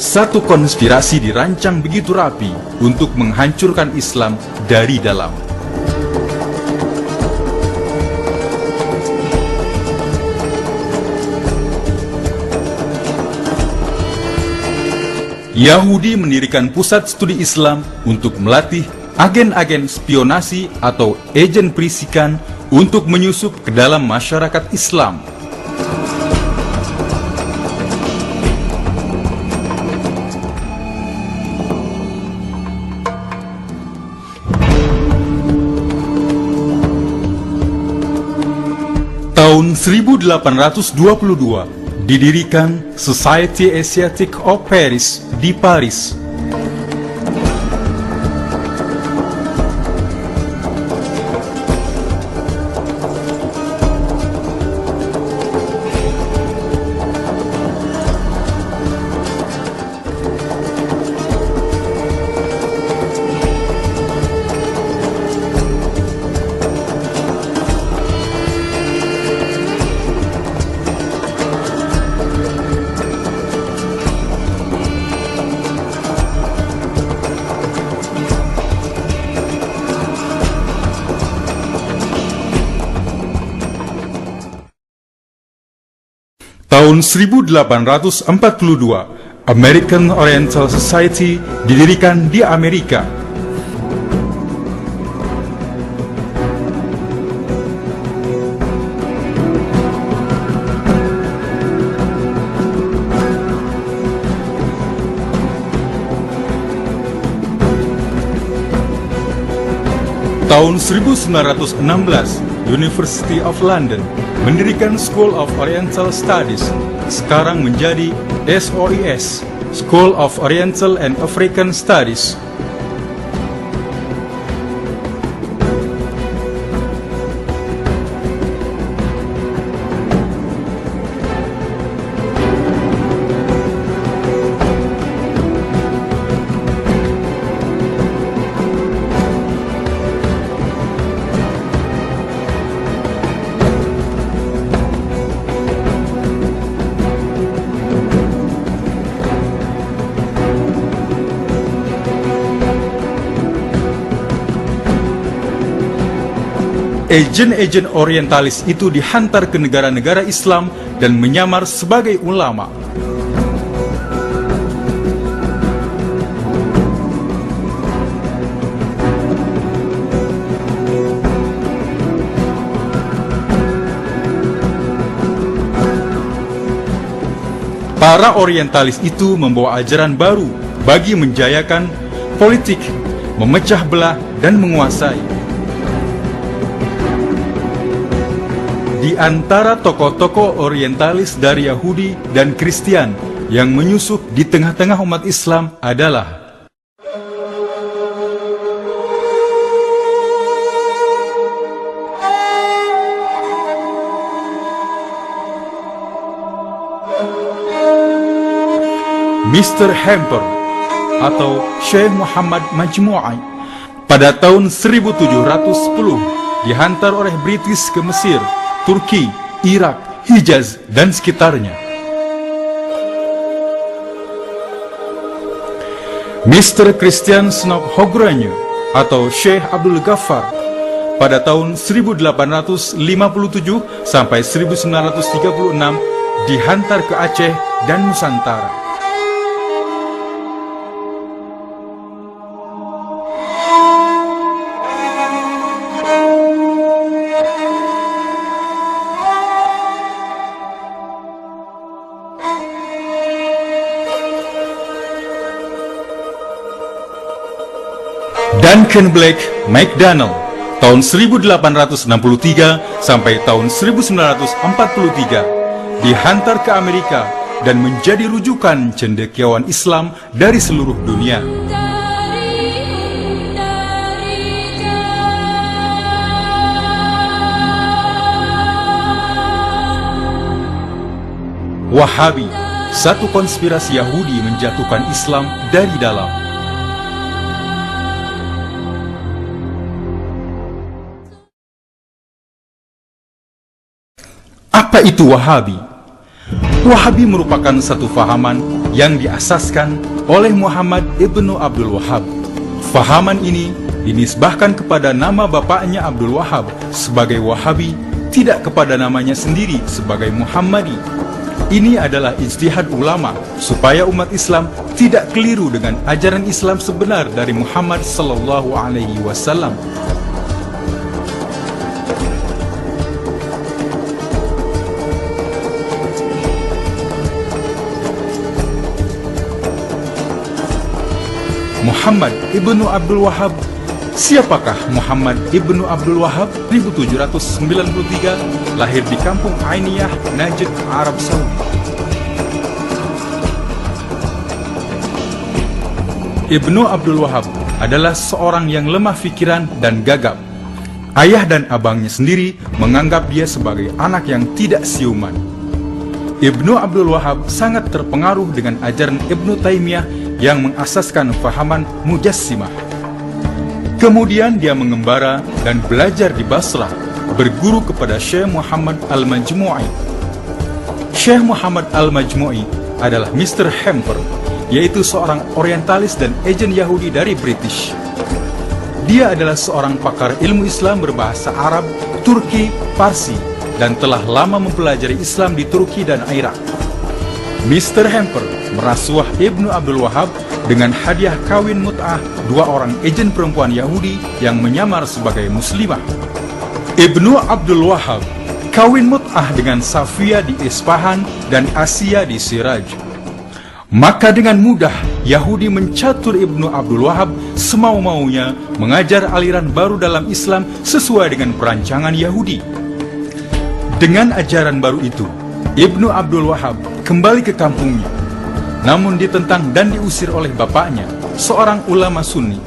Satu konspirasi dirancang begitu rapi untuk menghancurkan Islam dari dalam. Yahudi mendirikan pusat studi Islam untuk melatih agen-agen spionasi atau agen perisikan untuk menyusup ke dalam masyarakat Islam. Tahun 1822 didirikan Société Asiatique of Paris di Paris. Tahun 1842, American Oriental Society didirikan di Amerika. Tahun 1916, University of London mendirikan School of Oriental Studies, sekarang menjadi SOIS, School of Oriental and African Studies. Agen-agen orientalis itu dihantar ke negara-negara Islam dan menyamar sebagai ulama. Para orientalis itu membawa ajaran baru bagi menjayakan politik, memecah belah, dan menguasai. Di antara tokoh-tokoh orientalis dari Yahudi dan Kristen yang menyusup di tengah-tengah umat Islam adalah Mr. Hamper atau Syekh Muhammad Majmu'i pada tahun 1710 dihantar oleh British ke Mesir, Turki, Irak, Hijaz, dan sekitarnya. Mr. Christian Snob Hogranye atau Syekh Abdul Ghaffar pada tahun 1857 sampai 1936 dihantar ke Aceh dan Nusantara. Duncan Blake McDonnell tahun 1863 sampai tahun 1943 dihantar ke Amerika dan menjadi rujukan cendekiawan Islam dari seluruh dunia. Wahabi, satu konspirasi Yahudi menjatuhkan Islam dari dalam. Apa itu Wahabi? Wahabi merupakan satu fahaman yang diasaskan oleh Muhammad ibnu Abdul Wahhab. Fahaman ini dinisbahkan kepada nama bapaknya Abdul Wahhab sebagai Wahabi, tidak kepada namanya sendiri sebagai Muhammadi. Ini adalah ijtihad ulama supaya umat Islam tidak keliru dengan ajaran Islam sebenar dari Muhammad sallallahu alaihi wasallam. Muhammad ibnu Abdul Wahhab. Siapakah Muhammad ibnu Abdul Wahhab? 1793, lahir di kampung Ainiyah, Najd, Arab Saudi. Ibnu Abdul Wahhab adalah seorang yang lemah pikiran dan gagap. Ayah dan abangnya sendiri menganggap dia sebagai anak yang tidak siuman. Ibnu Abdul Wahhab sangat terpengaruh dengan ajaran Ibnu Taimiyah yang mengasaskan fahaman Mujassimah. Kemudian dia mengembara dan belajar di Basrah, berguru kepada Syekh Muhammad Al-Majmu'i. Syekh Muhammad Al-Majmu'i adalah Mr. Hamper, yaitu seorang orientalis dan agen Yahudi dari British. Dia adalah seorang pakar ilmu Islam berbahasa Arab, Turki, Parsi, dan telah lama mempelajari Islam di Turki dan Irak. Mr. Hamper merasuah Ibnu Abdul Wahhab dengan hadiah kawin mut'ah 2 orang agen perempuan Yahudi yang menyamar sebagai muslimah. Ibnu Abdul Wahhab kawin mut'ah dengan Safia di Isfahan dan Asia di Siraj. Maka dengan mudah Yahudi mencatur Ibnu Abdul Wahhab semau-maunya mengajar aliran baru dalam Islam sesuai dengan perancangan Yahudi. Dengan ajaran baru itu, Ibnu Abdul Wahhab kembali ke kampungnya, namun ditentang dan diusir oleh bapaknya, seorang ulama Sunni.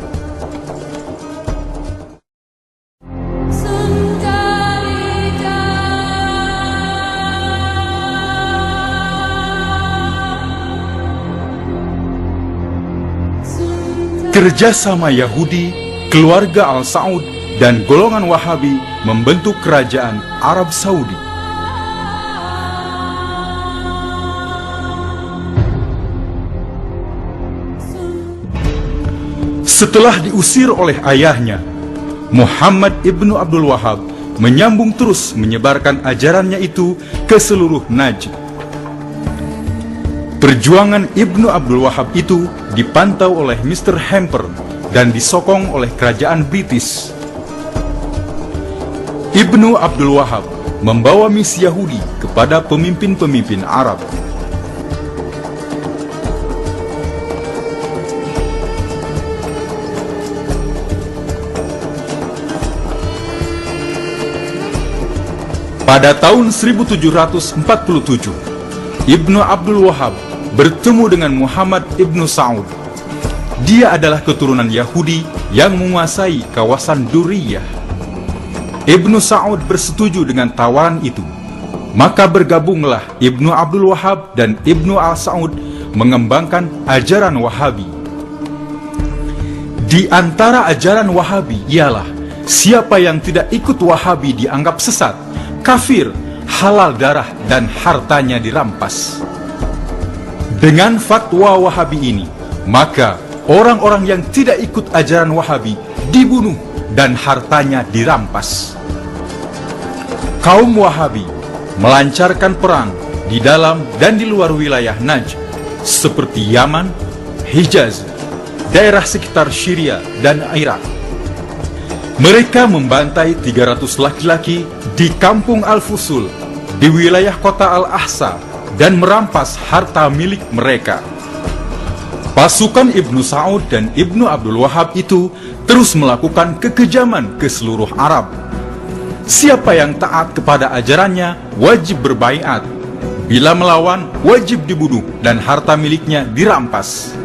Kerjasama Yahudi, keluarga Al-Saud, dan golongan Wahabi membentuk kerajaan Arab Saudi. Setelah diusir oleh ayahnya, Muhammad ibnu Abdul Wahhab menyambung terus menyebarkan ajarannya itu ke seluruh Najd. Perjuangan Ibnu Abdul Wahhab itu dipantau oleh Mr. Hamper dan disokong oleh kerajaan British. Ibnu Abdul Wahhab membawa misi Yahudi kepada pemimpin-pemimpin Arab. Pada tahun 1747, Ibnu Abdul Wahhab bertemu dengan Muhammad ibnu Saud. Dia adalah keturunan Yahudi yang menguasai kawasan Duriyah. Ibnu Saud bersetuju dengan tawaran itu. Maka bergabunglah Ibnu Abdul Wahhab dan Ibnu Al-Saud mengembangkan ajaran Wahabi. Di antara ajaran Wahabi ialah siapa yang tidak ikut Wahabi dianggap sesat, kafir, halal darah, dan hartanya dirampas. Dengan fatwa Wahabi ini, maka orang-orang yang tidak ikut ajaran Wahabi dibunuh dan hartanya dirampas. Kaum Wahabi melancarkan perang di dalam dan di luar wilayah Najd, seperti Yaman, Hijaz, daerah sekitar Syria, dan Irak. Mereka membantai 300 laki-laki di kampung Al-Fusul, di wilayah kota Al-Ahsa, dan merampas harta milik mereka. Pasukan Ibnu Saud dan Ibnu Abdul Wahhab itu terus melakukan kekejaman ke seluruh Arab. Siapa yang taat kepada ajarannya wajib berbaiat. Bila melawan, wajib dibunuh dan harta miliknya dirampas.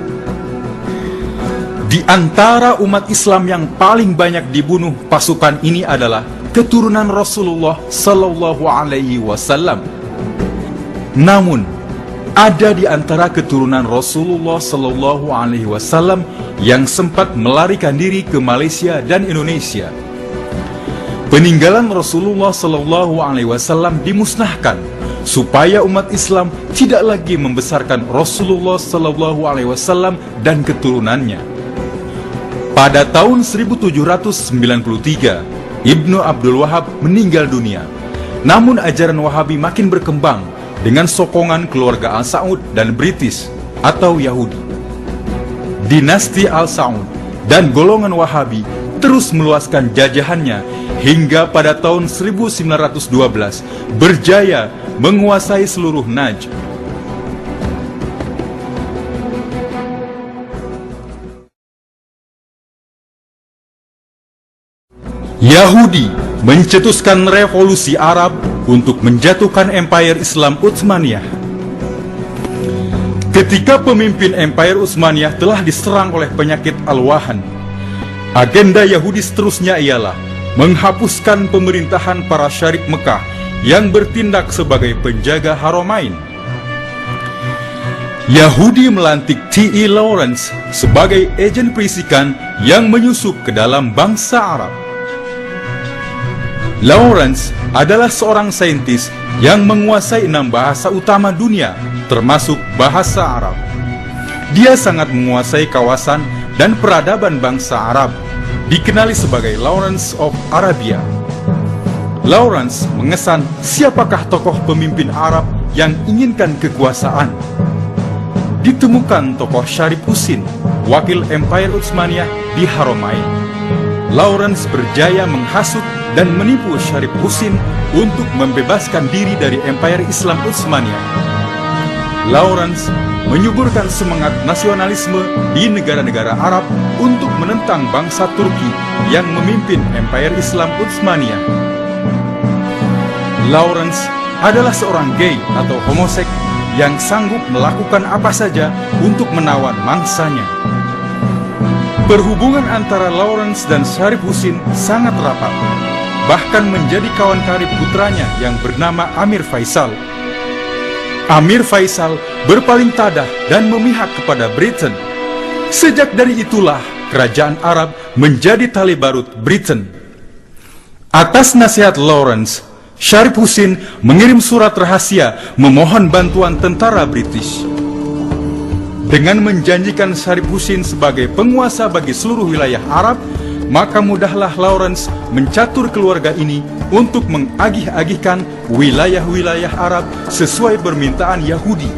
Di antara umat Islam yang paling banyak dibunuh pasukan ini adalah keturunan Rasulullah Sallallahu Alaihi Wasallam. Namun, ada di antara keturunan Rasulullah Sallallahu Alaihi Wasallam yang sempat melarikan diri ke Malaysia dan Indonesia. Peninggalan Rasulullah Sallallahu Alaihi Wasallam dimusnahkan supaya umat Islam tidak lagi membesarkan Rasulullah SAW dan keturunannya. Pada tahun 1793, Ibnu Abdul Wahab meninggal dunia. Namun ajaran Wahabi makin berkembang dengan sokongan keluarga Al-Saud dan British atau Yahudi. Dinasti Al-Saud dan golongan Wahabi terus meluaskan jajahannya hingga pada tahun 1912 berjaya menguasai seluruh Najd. Yahudi mencetuskan revolusi Arab untuk menjatuhkan Empire Islam Utsmaniyah. Ketika pemimpin Empire Utsmaniyah telah diserang oleh penyakit Al-Wahan, agenda Yahudi seterusnya ialah menghapuskan pemerintahan para syarif Mekah yang bertindak sebagai penjaga Haramain. Yahudi melantik T.E. Lawrence sebagai agen perisikan yang menyusup ke dalam bangsa Arab. Lawrence adalah seorang saintis yang menguasai 6 bahasa utama dunia, termasuk bahasa Arab. Dia sangat menguasai kawasan dan peradaban bangsa Arab, dikenali sebagai Lawrence of Arabia. Lawrence mengesan siapakah tokoh pemimpin Arab yang inginkan kekuasaan. Ditemukan tokoh Syarif Husin, wakil Empire Utsmaniyah di Haramain. Lawrence berjaya menghasut dan menipu Syarif Husin untuk membebaskan diri dari Empire Islam Utsmaniyah. Lawrence menyuburkan semangat nasionalisme di negara-negara Arab untuk menentang bangsa Turki yang memimpin Empire Islam Utsmaniyah. Lawrence adalah seorang gay atau homoseks yang sanggup melakukan apa saja untuk menawan mangsanya. Perhubungan antara Lawrence dan Syarif Husin sangat rapat, bahkan menjadi kawan karib putranya yang bernama Amir Faisal. Amir Faisal berpaling tadah dan memihak kepada Britain. Sejak dari itulah kerajaan Arab menjadi tali barut Britain. Atas nasihat Lawrence, Syarif Husin mengirim surat rahasia memohon bantuan tentara British. Dengan menjanjikan Syarif Husin sebagai penguasa bagi seluruh wilayah Arab, maka mudahlah Lawrence mencatur keluarga ini untuk mengagih-agihkan wilayah-wilayah Arab sesuai permintaan Yahudi.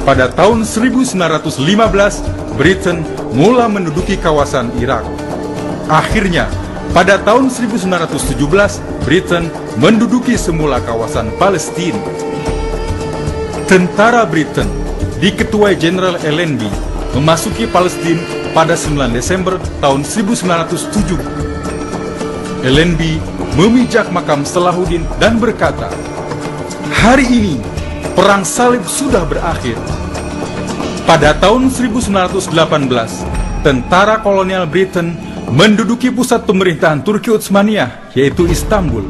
Pada tahun 1915, Britain mulai menduduki kawasan Irak. Akhirnya, pada tahun 1917, Britain menduduki semula kawasan Palestina. Tentara Britain diketuai Jenderal Allenby memasuki Palestina pada 9 Desember tahun 1907. Allenby memijak makam Salahuddin dan berkata, "Hari ini perang salib sudah berakhir." Pada tahun 1918, tentara kolonial Britain menduduki pusat pemerintahan Turki Utsmaniyah, yaitu Istanbul.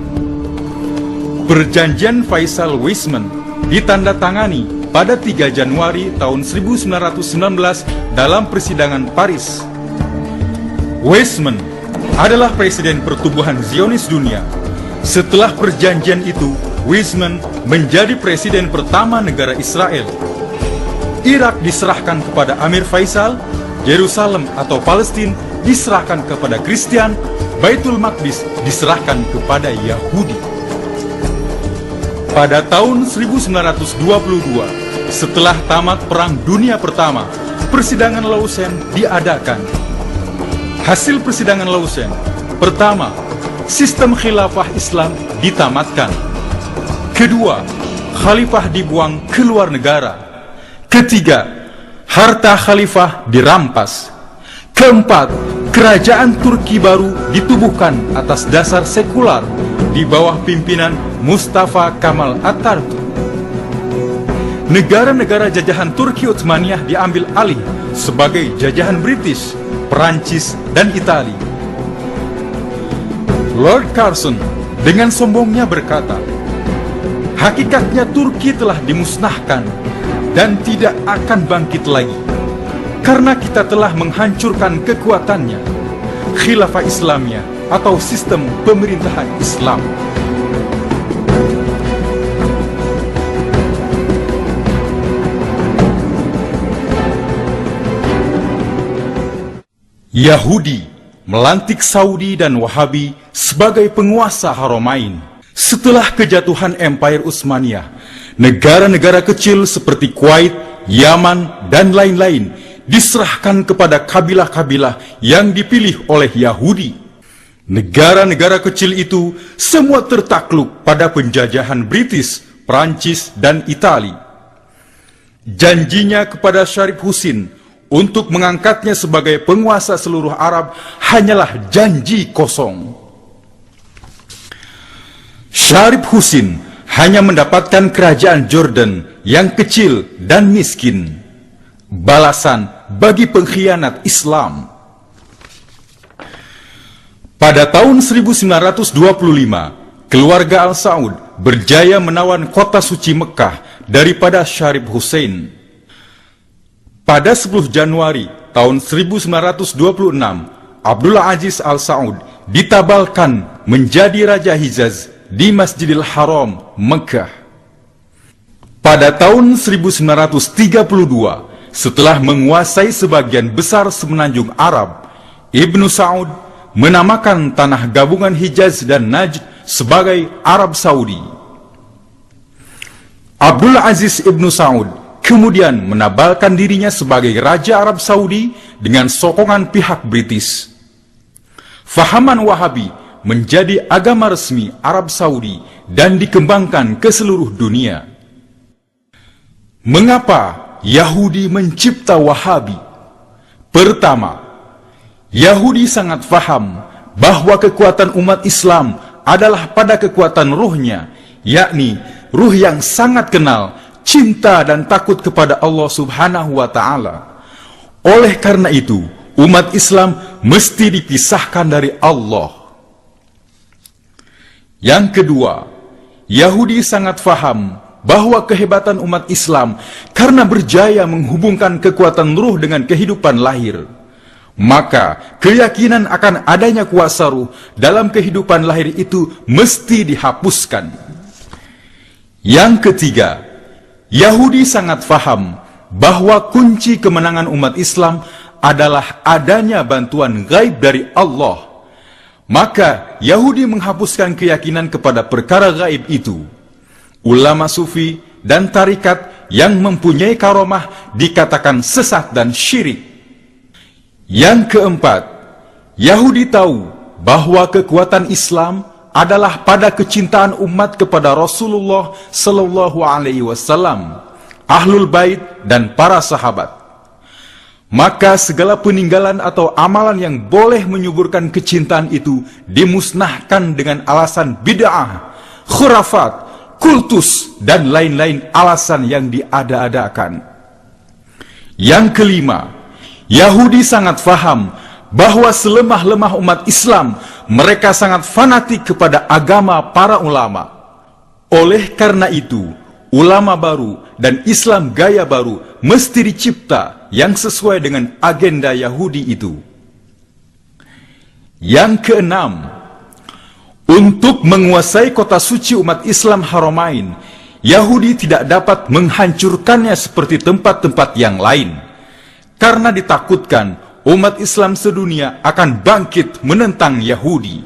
Perjanjian Faisal-Weizmann ditandatangani pada 3 Januari tahun 1919 dalam persidangan Paris. Weizmann adalah presiden pertubuhan Zionis dunia. Setelah perjanjian itu, Weizmann menjadi presiden pertama negara Israel. Irak diserahkan kepada Amir Faisal, Yerusalem atau Palestina diserahkan kepada Kristen, Baitul Maqdis diserahkan kepada Yahudi. Pada tahun 1922, setelah tamat Perang Dunia Pertama, persidangan Lausanne diadakan. Hasil persidangan Lausanne: pertama, sistem khilafah Islam ditamatkan. Kedua, khalifah dibuang ke luar negara. Ketiga, harta khalifah dirampas. Keempat, kerajaan Turki baru ditubuhkan atas dasar sekular di bawah pimpinan Mustafa Kemal Atatürk. Negara-negara jajahan Turki Utsmaniyah diambil alih sebagai jajahan British, Perancis, dan Italia. Lord Curzon dengan sombongnya berkata, "Hakikatnya Turki telah dimusnahkan dan tidak akan bangkit lagi, karena kita telah menghancurkan kekuatannya, khilafah Islamiyah atau sistem pemerintahan Islam." Yahudi melantik Saudi dan Wahabi sebagai penguasa Haramain. Setelah kejatuhan Empire Utsmaniyah, negara-negara kecil seperti Kuwait, Yaman, dan lain-lain diserahkan kepada kabilah-kabilah yang dipilih oleh Yahudi. Negara-negara kecil itu semua tertakluk pada penjajahan British, Prancis, dan Itali. Janjinya kepada Syarif Husin untuk mengangkatnya sebagai penguasa seluruh Arab hanyalah janji kosong. Syarif Husin hanya mendapatkan kerajaan Jordan yang kecil dan miskin. Balasan bagi pengkhianat Islam. Pada tahun 1925, keluarga Al Saud berjaya menawan kota suci Mekah daripada Syarif Husin. Pada 10 Januari tahun 1926, Abdullah Aziz Al Saud ditabalkan menjadi Raja Hijaz di Masjidil Haram, Mekah. Pada tahun 1932, setelah menguasai sebagian besar semenanjung Arab, Ibnu Saud menamakan tanah gabungan Hijaz dan Najd sebagai Arab Saudi. Abdul Aziz Ibnu Saud kemudian menabalkan dirinya sebagai Raja Arab Saudi dengan sokongan pihak British. Fahaman Wahabi menjadi agama resmi Arab Saudi dan dikembangkan ke seluruh dunia. Mengapa Yahudi mencipta Wahabi? Pertama, Yahudi sangat faham bahwa kekuatan umat Islam adalah pada kekuatan ruhnya, yakni ruh yang sangat kenal, cinta dan takut kepada Allah Subhanahu wa Ta'ala. Oleh karena itu, umat Islam mesti dipisahkan dari Allah. Yang kedua, Yahudi sangat faham bahwa kehebatan umat Islam karena berjaya menghubungkan kekuatan ruh dengan kehidupan lahir. Maka keyakinan akan adanya kuasa ruh dalam kehidupan lahir itu mesti dihapuskan. Yang ketiga, Yahudi sangat faham bahwa kunci kemenangan umat Islam adalah adanya bantuan gaib dari Allah. Maka Yahudi menghapuskan keyakinan kepada perkara gaib itu. Ulama sufi dan tarikat yang mempunyai karomah dikatakan sesat dan syirik. Yang keempat, Yahudi tahu bahwa kekuatan Islam adalah pada kecintaan umat kepada Rasulullah Sallallahu Alaihi Wasallam, Ahlul Bait dan para sahabat. Maka segala peninggalan atau amalan yang boleh menyuburkan kecintaan itu dimusnahkan dengan alasan bid'ah, khurafat, kultus dan lain-lain alasan yang diada-adakan. Yang kelima, Yahudi sangat faham bahwa selemah-lemah umat Islam, mereka sangat fanatik kepada agama para ulama. Oleh karena itu, ulama baru dan Islam gaya baru mesti dicipta yang sesuai dengan agenda Yahudi itu. Yang keenam, untuk menguasai kota suci umat Islam Haramain, Yahudi tidak dapat menghancurkannya seperti tempat-tempat yang lain. Karena ditakutkan umat Islam sedunia akan bangkit menentang Yahudi.